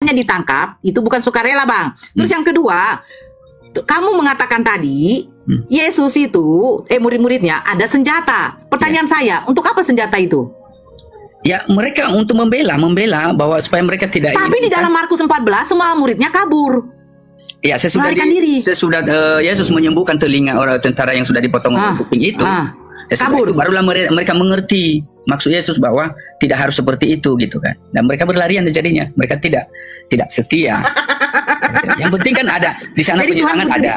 makanya ditangkap, itu bukan sukarela, Bang. Terus yang kedua, kamu mengatakan tadi Yesus itu murid-muridnya ada senjata. Pertanyaan saya, untuk apa senjata itu? Ya, mereka untuk membela bahwa supaya mereka tidak. Tapi di dalam Markus 14 semua muridnya kabur. Ya, sesudah Yesus menyembuhkan telinga orang tentara yang sudah dipotong kuping itu. Kabur. Itu barulah mereka mengerti maksud Yesus bahwa tidak harus seperti itu gitu kan. Dan mereka berlarian jadinya. Mereka tidak setia. Yang penting kan ada di sana penyerangan ada.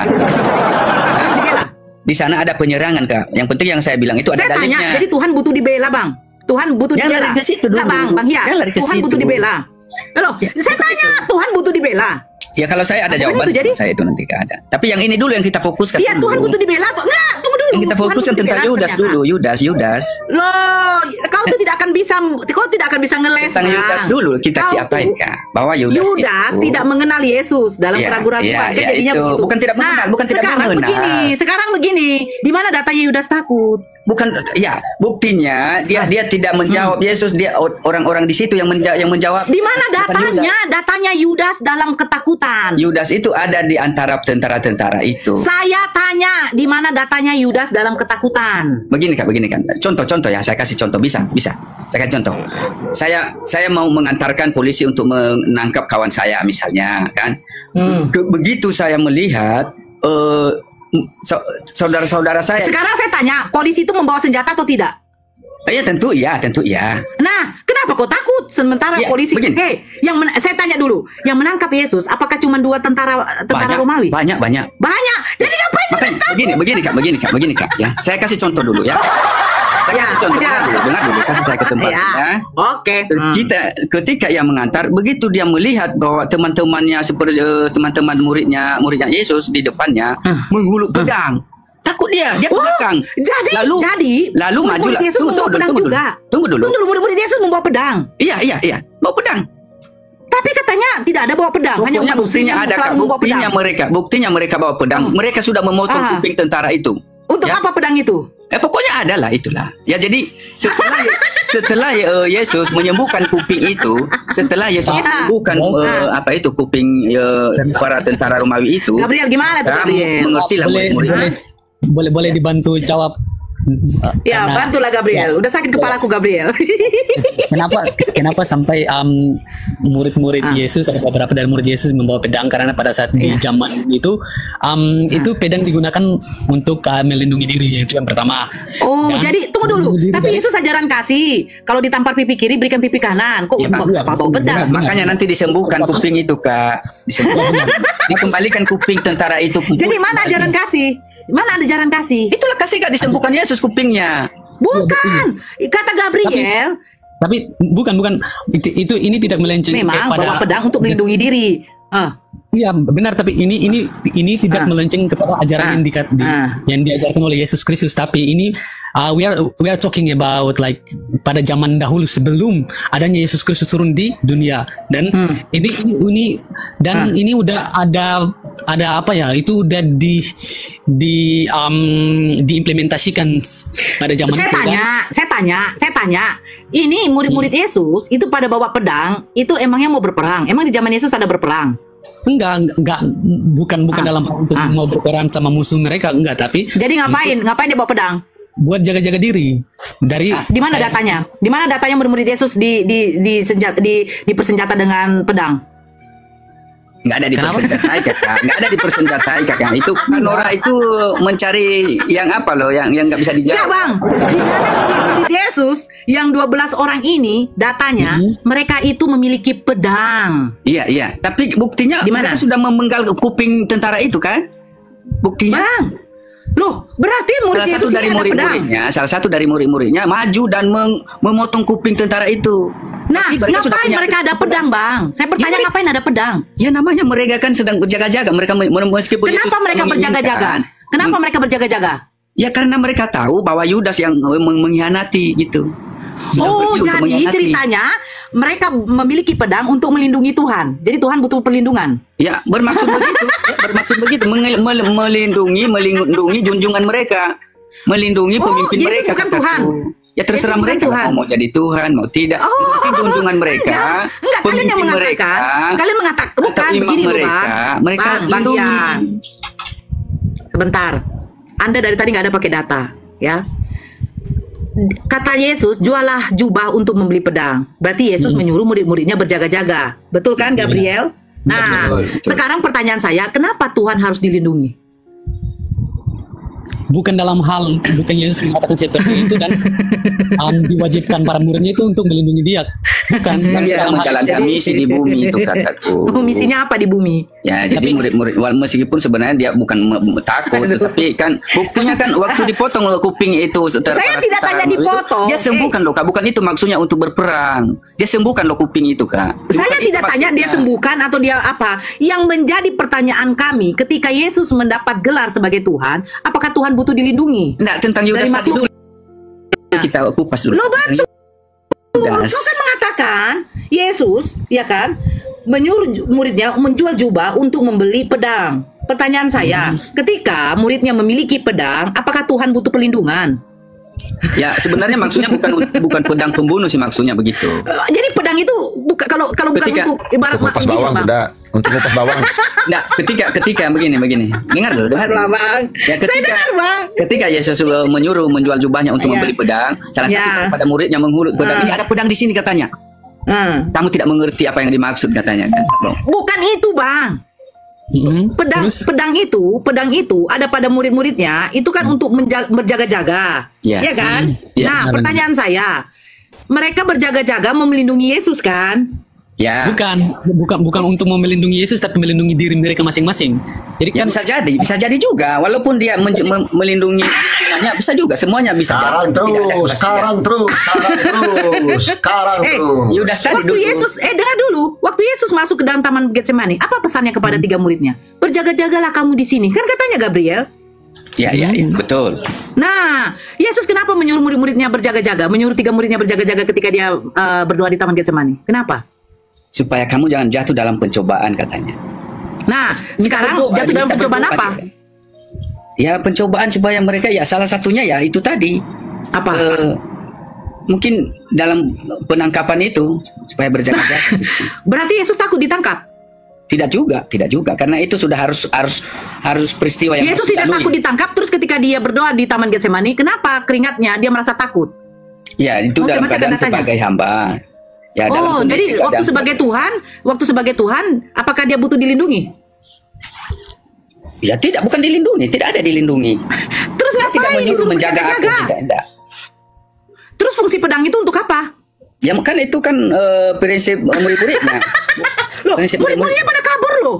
Di sana ada penyerangan, Kak. Yang penting yang saya bilang itu ada dalilnya. Tanya, jadi Tuhan butuh dibela, Bang. Tuhan butuh dibela. Lari ke situ dulu. Bang, ya. Tuhan butuh dibela. Loh, saya tanya, Tuhan butuh dibela. Ya kalau saya ada jawaban, saya itu nanti ada. Tapi yang ini dulu yang kita fokuskan. Iya, Tuhan butuh dibela kok. Enggak, tunggu dulu. Yang kita fokuskan tentang Yudas dulu, Yudas. Loh, kau tuh tidak akan bisa ngeles. Tentang Yudas dulu kita diapain, Kak? Bahwa Yudas tidak mengenal Yesus dalam keraguan-raguan. Jadinya begitu. Bukan tidak mengenal, bukan tidak mengenal. Sekarang begini, di mana datanya Yudas takut? Bukan, ya buktinya dia tidak menjawab Yesus, dia orang-orang di situ yang menjawab. Di mana datanya? Datanya Yudas dalam ketakutan. Yudas itu ada di antara tentara-tentara itu. Saya tanya, di mana datanya Yudas dalam ketakutan? Begini kan. Contoh ya, saya kasih contoh bisa. Saya kasih contoh. Saya mau mengantarkan polisi untuk menangkap kawan saya misalnya kan. Begitu saya melihat saudara-saudara saya. Sekarang saya tanya, polisi itu membawa senjata atau tidak? Tentu ya. Nah, kenapa kau takut sementara polisi? Saya tanya dulu, yang menangkap Yesus, apakah cuma 2 tentara Romawi? Banyak. Jadi ngapain? Begini kak. Ya, saya kasih contoh dulu ya. Saya kasih contoh dulu, dengar dulu, kasih saya kesempatan ya. Oke. Ketika ia mengantar, begitu dia melihat bahwa teman-temannya seperti teman-teman muridnya Yesus di depannya menghuluk pedang. Takut dia ke belakang. Lalu maju lah. Tunggu dulu. Murid Yesus membawa pedang. Iya, bawa pedang. Tapi katanya tidak ada bawa pedang. Hanya buktinya ada, Kak. Buktinya mereka bawa pedang. Mereka sudah memotong kuping tentara itu. Untuk apa pedang itu? Pokoknya adalah itulah. Ya jadi setelah Yesus menyembuhkan kuping itu, setelah Yesus menyembuhkan kuping para tentara Romawi itu. Gabriel gimana tuh Gabriel? Mengertilah murid-murid. Boleh dibantu jawab. Ya, bantulah Gabriel. Udah sakit kepalaku Gabriel. Kenapa sampai murid-murid Yesus atau beberapa dari murid Yesus membawa pedang? Karena pada saat di zaman itu pedang digunakan untuk melindungi diri, itu yang pertama. Jadi tunggu dulu. Tapi Yesus ajaran kasih, kalau ditampar pipi kiri berikan pipi kanan. Kok bawa pedang? Makanya nanti disembuhkan kuping itu, Kak. Dikembalikan kuping tentara itu. Jadi mana ajaran kasih? Mana ada ajaran kasih? Itulah kasih, Kak, disembuhkan Yesus kupingnya. Bukan. Kata Gabriel. Tapi bukan. Ini tidak melenceng. Memang bawa pedang untuk melindungi diri. Iya benar, tapi ini tidak melenceng kepada ajaran yang diajarkan oleh Yesus Kristus. Tapi ini we are talking about like pada zaman dahulu sebelum adanya Yesus Kristus turun di dunia. Dan ini udah ada apa ya? Itu udah diimplementasikan pada zaman itu. Saya tanya. Ini murid-murid Yesus itu pada bawa pedang, itu emangnya mau berperang? Emang di zaman Yesus ada berperang? Enggak, bukan dalam untuk mau berperang sama musuh mereka, enggak, tapi jadi ngapain dia bawa pedang? Buat jaga-jaga diri. Di mana datanya? Di mana datanya murid Yesus dipersenjata dengan pedang? Nggak ada dipersenjatai, Kakak. Nggak ada dipersenjatai, Kakak. Itu kan orang itu mencari yang apa loh, yang nggak bisa dijawab. Ya, Bang. Di mana murid Yesus yang 12 orang ini datanya mereka itu memiliki pedang. Iya. Tapi buktinya mereka sudah memenggal kuping tentara itu kan? Buktinya. Bang. Loh, berarti murid Yesus ini ada pedang. Salah satu dari murid-muridnya maju dan memotong kuping tentara itu. Nah, ngapain mereka ada pedang, Bang? Saya bertanya, ngapain ada pedang? Ya namanya mereka kan sedang berjaga-jaga. Mereka meskipun Kenapa mereka berjaga-jaga? Kenapa mereka berjaga-jaga? Ya karena mereka tahu bahwa Yudas yang mengkhianati gitu. Jadi ceritanya mereka memiliki pedang untuk melindungi Tuhan. Jadi Tuhan butuh perlindungan. Ya, bermaksud begitu. Melindungi junjungan mereka. Melindungi pemimpin mereka. Yesus bukan Tuhan. Ya terserah mereka mau jadi Tuhan, mau tidak. Mungkin junjungan mereka, enggak, kalian yang mengatakan, kalian mengatakan bukan begini loh, mereka lindungi. Sebentar, Anda dari tadi nggak ada pakai data, ya. Kata Yesus, jualah jubah untuk membeli pedang. Berarti Yesus menyuruh murid-muridnya berjaga-jaga. Betul kan, Gabriel? Nah, sekarang pertanyaan saya, kenapa Tuhan harus dilindungi? Bukan dalam hal, bukan Yesus mengatakan seperti itu dan diwajibkan para muridnya itu untuk melindungi dia. Bukan. Dalam menjalankan misi di bumi itu kataku. Misinya apa di bumi? Ya, jadi murid-murid, meskipun sebenarnya dia bukan takut, tetapi kan buktinya kan waktu dipotong kuping itu. Saya tidak tanya dipotong. Dia sembuhkan loh, Kak. Bukan itu maksudnya untuk berperang. Dia sembuhkan loh kuping itu, Kak. Saya tidak tanya dia sembuhkan atau dia apa. Yang menjadi pertanyaan kami ketika Yesus mendapat gelar sebagai Tuhan, apakah Tuhan butuh dilindungi? Nah, tentang Yudas tadi dulu kita kupas dulu. Lo betul. Lo kan mengatakan Yesus, ya kan, menyuruh muridnya menjual jubah untuk membeli pedang. Pertanyaan saya, ketika muridnya memiliki pedang, apakah Tuhan butuh perlindungan? Ya, sebenarnya maksudnya bukan pedang pembunuh sih, maksudnya begitu. Jadi pedang itu bukan kalau bukan untuk ibarat ngupas bawang, udah untuk ngupas bawang. Nah, ketika begini. Dengar dulu. Bang. Ya, Saya dengar, Bang. Ketika Yesus menyuruh menjual jubahnya untuk membeli pedang, salah satu pada muridnya menghulut pedang. Ini ada pedang di sini katanya. Kamu tidak mengerti apa yang dimaksud katanya kan. Bukan itu, Bang. Pedang itu ada pada murid-muridnya itu kan untuk berjaga-jaga, ya kan? Nah, pertanyaan saya, mereka berjaga-jaga melindungi Yesus kan? Ya. Bukan untuk melindungi Yesus, tapi melindungi diri mereka masing-masing. Jadi kan bisa jadi juga, walaupun dia melindungi bisa juga, semuanya bisa. Sekarang terus. Yudas tadi waktu dulu. Yesus, dengar dulu. Waktu Yesus masuk ke dalam taman Getsemani, apa pesannya kepada 3 muridnya? Berjaga-jagalah kamu di sini. Kan katanya Gabriel. Ya, betul. Nah, Yesus kenapa menyuruh murid-muridnya berjaga-jaga? Menyuruh 3 muridnya berjaga-jaga ketika dia berdoa di taman Getsemani? Kenapa? Supaya kamu jangan jatuh dalam pencobaan katanya. Nah, sekarang jatuh dalam pencobaan apa? Ya, pencobaan supaya mereka, ya salah satunya ya itu tadi. Apa? Mungkin dalam penangkapan itu supaya berjaga-jaga. Berarti Yesus takut ditangkap? Tidak juga, karena itu sudah harus peristiwa yang Yesus tidak takut ditangkap. Terus ketika dia berdoa di taman Getsemani, kenapa keringatnya dia merasa takut? Ya, itu dalam keadaan sebagai hamba. Ya, jadi waktu sebagai Tuhan, apakah dia butuh dilindungi? Ya tidak, bukan dilindungi, tidak ada dilindungi. Terus ngapain disuruh menjaga aku? Tidak. Terus fungsi pedang itu untuk apa? Ya kan itu kan prinsip murid-muridnya. Loh, murid-muridnya pada kabur loh.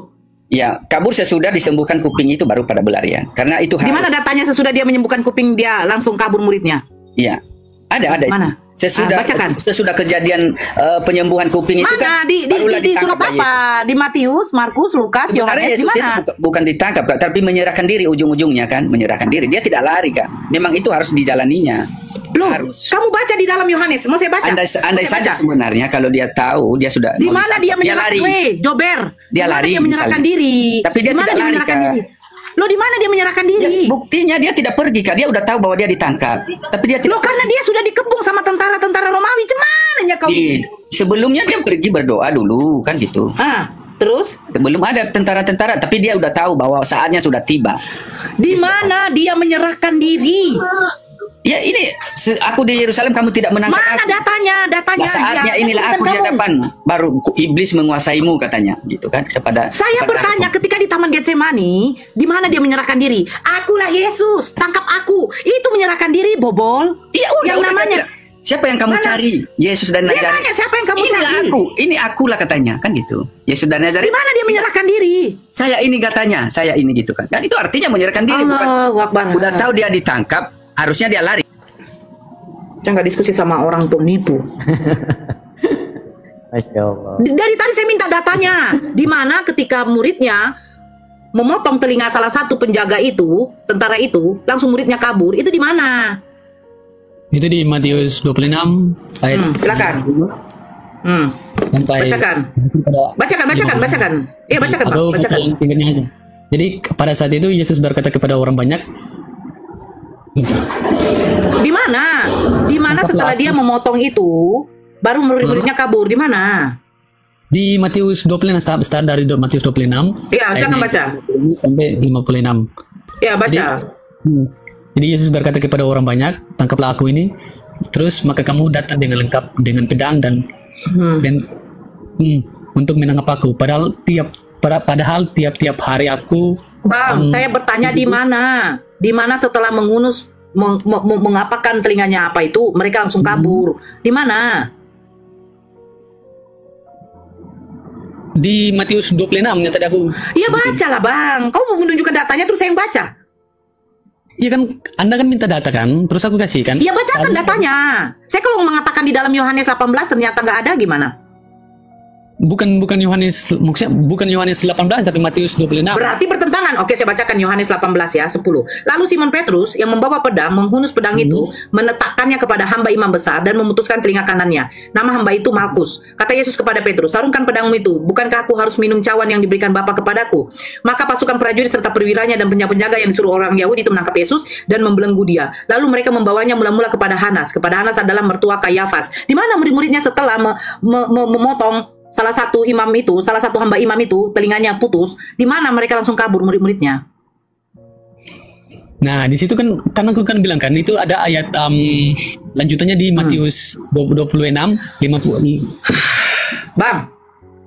Ya, kabur sesudah disembuhkan kuping itu baru pada berlarian. Karena itu di mana datanya sesudah dia menyembuhkan kuping dia langsung kabur muridnya? Iya. Ada. Mana? Sesudah kejadian penyembuhan kuping itu kan di surat apa? Di Matius, Markus, Lukas, Yohanes, di mana? Bukan ditangkap, tapi menyerahkan diri ujung-ujungnya kan, menyerahkan diri. Dia tidak lari kan. Memang itu harus dijalaninya. Loh, kamu baca di dalam Yohanes, mau saya baca? Andai saja sebenarnya kalau dia tahu, dia sudah di mana dia menyerahkan Jober. Dia lari, dia menyerahkan diri. Tapi dia tidak lari kan. Loh, di mana dia menyerahkan diri? Ya, buktinya dia tidak pergi, Kak. Dia udah tahu bahwa dia ditangkap. Tapi dia tidak. Loh, karena dia sudah dikepung sama tentara-tentara Romawi. Cemananya kau? Sebelumnya dia pergi berdoa dulu, kan gitu. Terus? Belum ada tentara-tentara, tapi dia udah tahu bahwa saatnya sudah tiba. Di mana dia menyerahkan diri? Ya ini, aku di Yerusalem, kamu tidak menangkap aku. Mana datanya? Nah, saatnya inilah aku di hadapan, baru iblis menguasaimu katanya, gitu kan? Saya bertanya ketika di Taman Getsemani, di mana dia menyerahkan diri? Akulah Yesus, tangkap aku. Itu menyerahkan diri, bobol. Iya, yang namanya. Siapa yang kamu cari? Yesus dan Nazaret. Dia tanya siapa yang kamu cari? Ini akulah katanya, kan gitu. Yesus dan Nazaret. Di mana dia menyerahkan diri? Saya ini katanya, saya ini gitu kan. Kan itu artinya menyerahkan diri, bukan. Udah tahu dia ditangkap, harusnya dia lari. Jangan nggak diskusi sama orang penipu. Dari tadi saya minta datanya. Di mana ketika muridnya memotong telinga salah satu penjaga itu, tentara itu, langsung muridnya kabur. Itu di mana? Itu di Matius 26 ayat. Silakan. Sampai bacakan. Iya, bacakan, Bang. Bacakan. Singkatnya aja. Jadi pada saat itu Yesus berkata kepada orang banyak, Di mana? Di mana setelah dia memotong itu, baru murid-muridnya kabur? Di mana? Di Matius 26, start dari Matius 26. Ya, silakan baca. Sampai 56. Ya, baca. Jadi Yesus berkata kepada orang banyak, tangkaplah aku ini. Terus maka kamu datang dengan lengkap dengan pedang dan untuk menangkap aku. Padahal tiap-tiap hari aku. Bang, saya bertanya di mana? Di mana setelah mengapakan telinganya apa itu, mereka langsung kabur. Di mana? Di Matius 26 yang tadi aku. Iya, bacalah Bang. Kau mau menunjukkan datanya terus saya yang baca. Iya kan, Anda kan minta data kan, terus aku kasih kan. Iya, bacakan datanya. Saya kalau mengatakan di dalam Yohanes 18 ternyata nggak ada, gimana? Bukan Yohanes, maksudnya bukan Yohanes 18 tapi Matius 26. Berarti bertentangan. Oke, saya bacakan Yohanes 18 ya, 10. Lalu Simon Petrus yang membawa pedang menghunus pedang itu, menetapkannya kepada hamba imam besar dan memutuskan telinga kanannya. Nama hamba itu Malkus. Kata Yesus kepada Petrus, "Sarungkan pedangmu itu. Bukankah aku harus minum cawan yang diberikan Bapa kepadaku?" Maka pasukan prajurit serta perwiranya dan penjaga yang disuruh orang Yahudi itu menangkap Yesus dan membelenggu dia. Lalu mereka membawanya mula-mula kepada Hanas. Kepada Hanas adalah mertua Kayafas. Di mana murid-muridnya setelah memotong salah satu hamba imam itu, telinganya putus, di mana mereka langsung kabur murid-muridnya? Nah, di situ kan aku kan bilang kan itu ada ayat lanjutannya di Matius 26 50. Bang,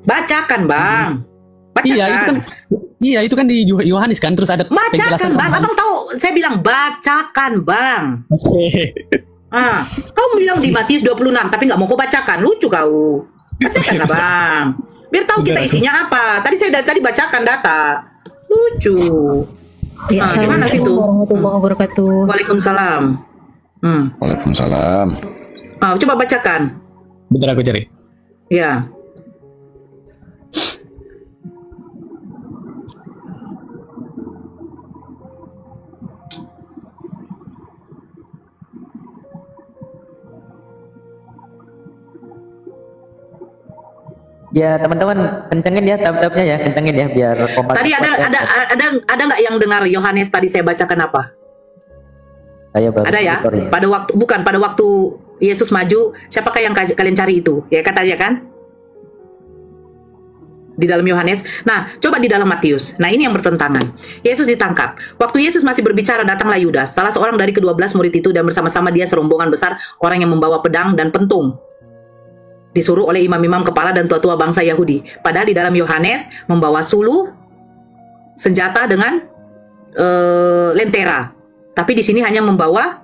bacakan, Bang. Bacakan. Iya, itu kan di Yohanes kan, terus ada bacakan, Bang. Abang tahu, saya bilang bacakan, Bang. Oke. Kau bilang di Matius 26, tapi nggak mau kau bacakan. Lucu kau. Bacakan lah Bang, biar tahu kita isinya apa. Tadi saya dari tadi bacakan data. Lucu. Ya, gimana situ? Warahmatullahi wabarakatuh. Waalaikumsalam. Waalaikumsalam. Coba bacakan. Bentar aku cari. Ya. Ya teman-teman kencengin ya tab-tabnya ya, kencengin ya biar kompak. Tadi ada nggak yang dengar Yohanes tadi saya bacakan apa? Ada ya? Pada waktu Yesus maju, siapakah yang kalian cari itu? Ya katanya kan? Di dalam Yohanes. Nah, coba di dalam Matius. Nah, ini yang bertentangan. Yesus ditangkap. Waktu Yesus masih berbicara, datanglah Yudas, salah seorang dari ke-12 murid itu, dan bersama-sama dia serombongan besar orang yang membawa pedang dan pentung. Disuruh oleh imam-imam kepala dan tua-tua bangsa Yahudi. Padahal di dalam Yohanes membawa suluh, senjata dengan lentera. Tapi di sini hanya membawa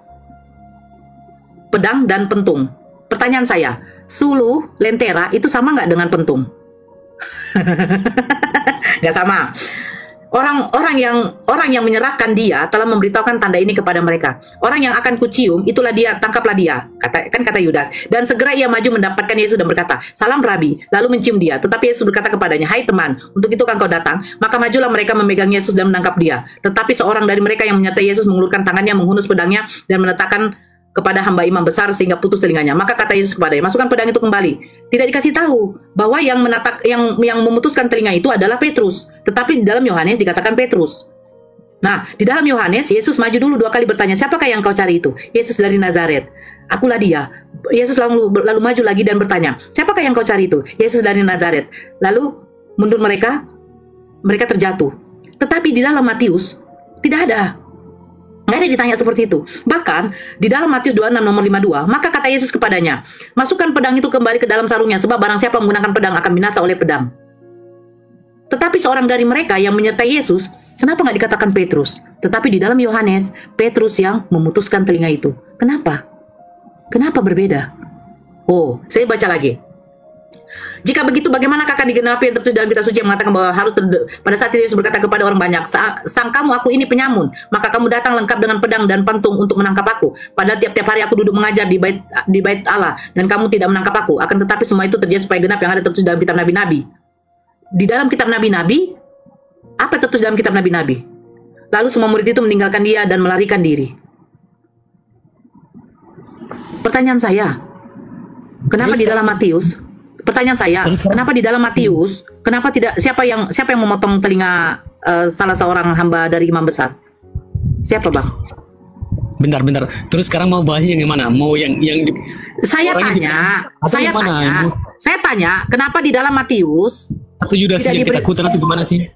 pedang dan pentung. Pertanyaan saya, suluh, lentera itu sama nggak dengan pentung? Nggak sama. Orang yang menyerahkan dia telah memberitahukan tanda ini kepada mereka. Orang yang akan kucium, itulah dia, tangkaplah dia. Kata Yudas. Dan segera ia maju mendapatkan Yesus dan berkata, "Salam Rabi," lalu mencium dia. Tetapi Yesus berkata kepadanya, "Hai teman, untuk itu kan kau datang?" Maka majulah mereka memegang Yesus dan menangkap dia. Tetapi seorang dari mereka yang menyertai Yesus mengulurkan tangannya, menghunus pedangnya dan menetapkan kepada hamba imam besar sehingga putus telinganya. Maka kata Yesus kepadanya, "Masukkan pedang itu kembali." Tidak dikasih tahu bahwa yang memutuskan telinga itu adalah Petrus. Tetapi di dalam Yohanes dikatakan Petrus. Nah, di dalam Yohanes Yesus maju dulu 2 kali bertanya, "Siapakah yang kau cari itu?" "Yesus dari Nazaret." "Akulah dia." Yesus lalu maju lagi dan bertanya, "Siapakah yang kau cari itu?" "Yesus dari Nazaret." Lalu mundur mereka terjatuh. Tetapi di dalam Matius tidak ada. Nggak ada ditanya seperti itu. Bahkan di dalam Matius 26 nomor 52, maka kata Yesus kepadanya, "Masukkan pedang itu kembali ke dalam sarungnya, sebab barang siapa menggunakan pedang akan binasa oleh pedang." Tetapi seorang dari mereka yang menyertai Yesus, kenapa nggak dikatakan Petrus? Tetapi di dalam Yohanes, Petrus yang memutuskan telinga itu. Kenapa? Kenapa berbeda? Oh, saya baca lagi. "Jika begitu, bagaimana akan digenapi yang tertulis dalam kitab suci yang mengatakan bahwa harus pada saat itu Yesus berkata kepada orang banyak, 'Sangkamu aku ini penyamun, maka kamu datang lengkap dengan pedang dan pentung untuk menangkap aku. Padahal tiap-tiap hari aku duduk mengajar di bait Allah, dan kamu tidak menangkap aku. Akan tetapi semua itu terjadi supaya genap yang ada tertulis dalam kitab nabi-nabi.'" Di dalam kitab nabi-nabi, apa tertulis dalam kitab nabi-nabi? Lalu semua murid itu meninggalkan dia dan melarikan diri. Pertanyaan saya, kenapa di dalam Matius? Pertanyaan saya, kenapa di dalam Matius, kenapa tidak siapa yang memotong telinga salah seorang hamba dari imam besar? Siapa, Bang? Bentar. Terus sekarang mau bahas yang mana? Mau yang Saya tanya, kenapa di dalam Matius atau Yudas yang ketakutan atau gimana sih?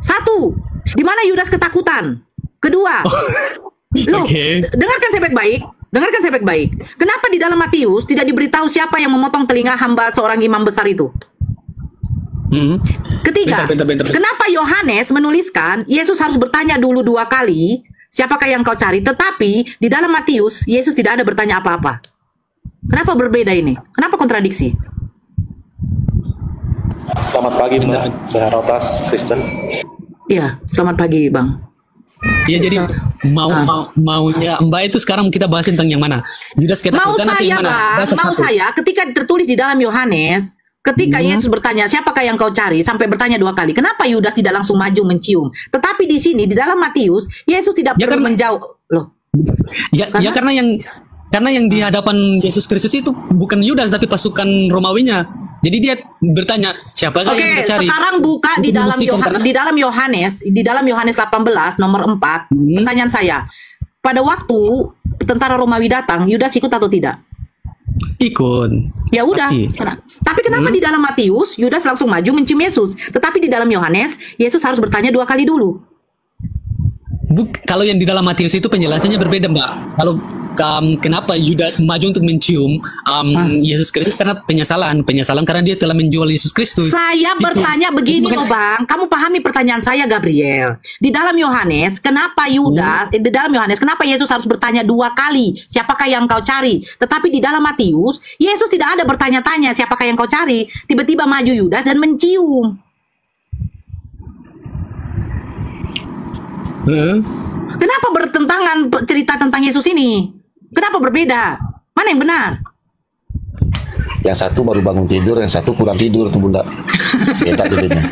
Satu, di mana Yudas ketakutan? Kedua, dengarkan saya baik-baik. Kenapa di dalam Matius tidak diberitahu siapa yang memotong telinga hamba seorang imam besar itu? Ketiga, bentar. kenapa Yohanes menuliskan Yesus harus bertanya dulu 2 kali, siapakah yang kau cari? Tetapi di dalam Matius, Yesus tidak ada bertanya apa-apa. Kenapa berbeda ini? Kenapa kontradiksi? Selamat pagi Mbak, saya Rotas Kristen. Iya, selamat pagi Bang. Iya, jadi maunya Mbak itu sekarang kita bahas tentang yang mana? Yudas ketakutan atau yang mana? Mau saya ketika tertulis di dalam Yohanes, ketika Yesus bertanya siapakah yang kau cari sampai bertanya 2 kali, kenapa Yudas tidak langsung maju mencium? Tetapi di sini di dalam Matius, Yesus tidak perlu menjauh. Loh. Karena yang di hadapan Yesus Kristus itu bukan Yudas tapi pasukan Romawinya. Jadi dia bertanya, siapakah yang kita cari? Sekarang buka di dalam Yohanes 18 nomor 4. Pertanyaan saya, pada waktu tentara Romawi datang, Yudas ikut atau tidak? Ikut. Ya udah. Tapi kenapa di dalam Matius Yudas langsung maju mencium Yesus, tetapi di dalam Yohanes Yesus harus bertanya 2 kali dulu? Kalau yang di dalam Matius itu penjelasannya berbeda, Mbak. Kalau kenapa Yudas maju untuk mencium Yesus Kristus, karena penyesalan karena dia telah menjual Yesus Kristus. Saya bertanya begini loh Bang, kamu pahami pertanyaan saya Gabriel? Di dalam Yohanes, kenapa kenapa Yesus harus bertanya 2 kali, siapakah yang kau cari? Tetapi di dalam Matius, Yesus tidak ada bertanya-tanya siapakah yang kau cari. Tiba-tiba maju Yudas dan mencium. Kenapa bertentangan cerita tentang Yesus ini? Kenapa berbeda? Mana yang benar? Yang satu baru bangun tidur, yang satu kurang tidur tuh Bunda. Beda jadinya.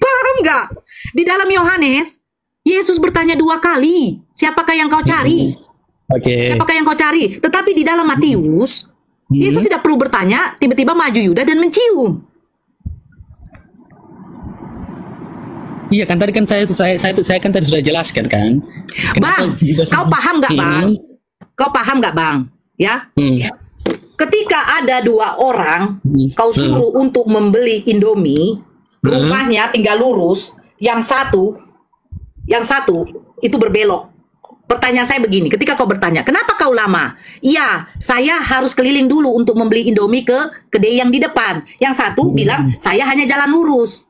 Paham nggak? Di dalam Yohanes, Yesus bertanya 2 kali, siapakah yang kau cari? Siapakah yang kau cari? Tetapi di dalam Matius, Yesus tidak perlu bertanya, tiba-tiba maju Yudas dan mencium. Iya kan, tadi kan saya kan tadi sudah jelaskan kan. Bang, kau paham nggak Bang? Kau paham nggak Bang? Ya. Ketika ada 2 orang, kau suruh untuk membeli Indomie, rumahnya tinggal lurus, yang satu itu berbelok. Pertanyaan saya begini, ketika kau bertanya, kenapa kau lama? Iya, saya harus keliling dulu untuk membeli Indomie ke kedai yang di depan. Yang satu bilang, saya hanya jalan lurus.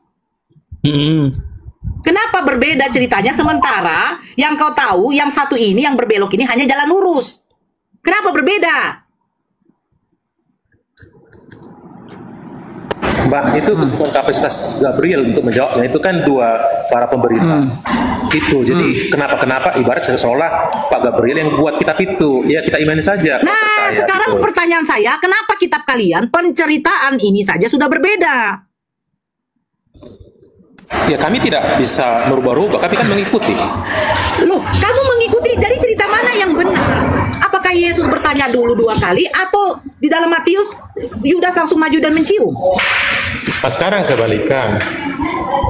Kenapa berbeda ceritanya, sementara yang kau tahu, yang satu ini, yang berbelok ini hanya jalan lurus? Kenapa berbeda? Mbak, itu bukan kapasitas Gabriel untuk menjawabnya, itu kan 2 para pemberita. Itu, jadi kenapa ibarat seolah Pak Gabriel yang buat kitab itu, ya kita imani saja. Nah, sekarang pertanyaan saya, kenapa kitab kalian penceritaan ini saja sudah berbeda? Ya kami tidak bisa merubah-rubah, kami kan mengikuti. Loh, kamu mengikuti dari cerita mana yang benar? Apakah Yesus bertanya dulu 2 kali, atau di dalam Matius Yudas langsung maju dan mencium? Nah sekarang saya balikan,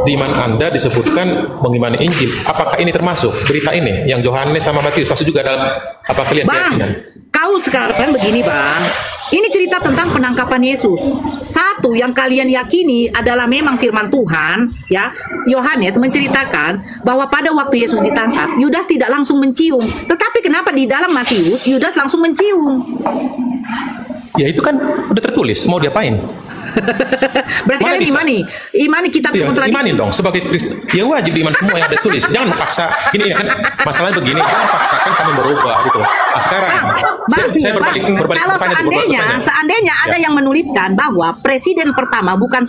di mana Anda disebutkan mengimani Injil, apakah ini termasuk berita ini yang Yohanes sama Matius masuk juga dalam apa kalian keyakinan? Kau sekarang begini Bang, ini cerita tentang penangkapan Yesus. Satu yang kalian yakini adalah memang firman Tuhan, ya. Yohanes menceritakan bahwa pada waktu Yesus ditangkap, Yudas tidak langsung mencium. Tetapi kenapa di dalam Matius Yudas langsung mencium? Ya itu kan udah tertulis, mau diapain? Berarti kalian imani kitab kontradiksi. Imani dong sebagai Kristen. Ya wajib diiman semua yang ada tulis. Jangan paksa. Ini kan masalahnya begini. Jangan paksakan kami berubah gitu. Nah, sekarang saya berbalik. Kalau seandainya ada yang menuliskan bahwa presiden pertama bukan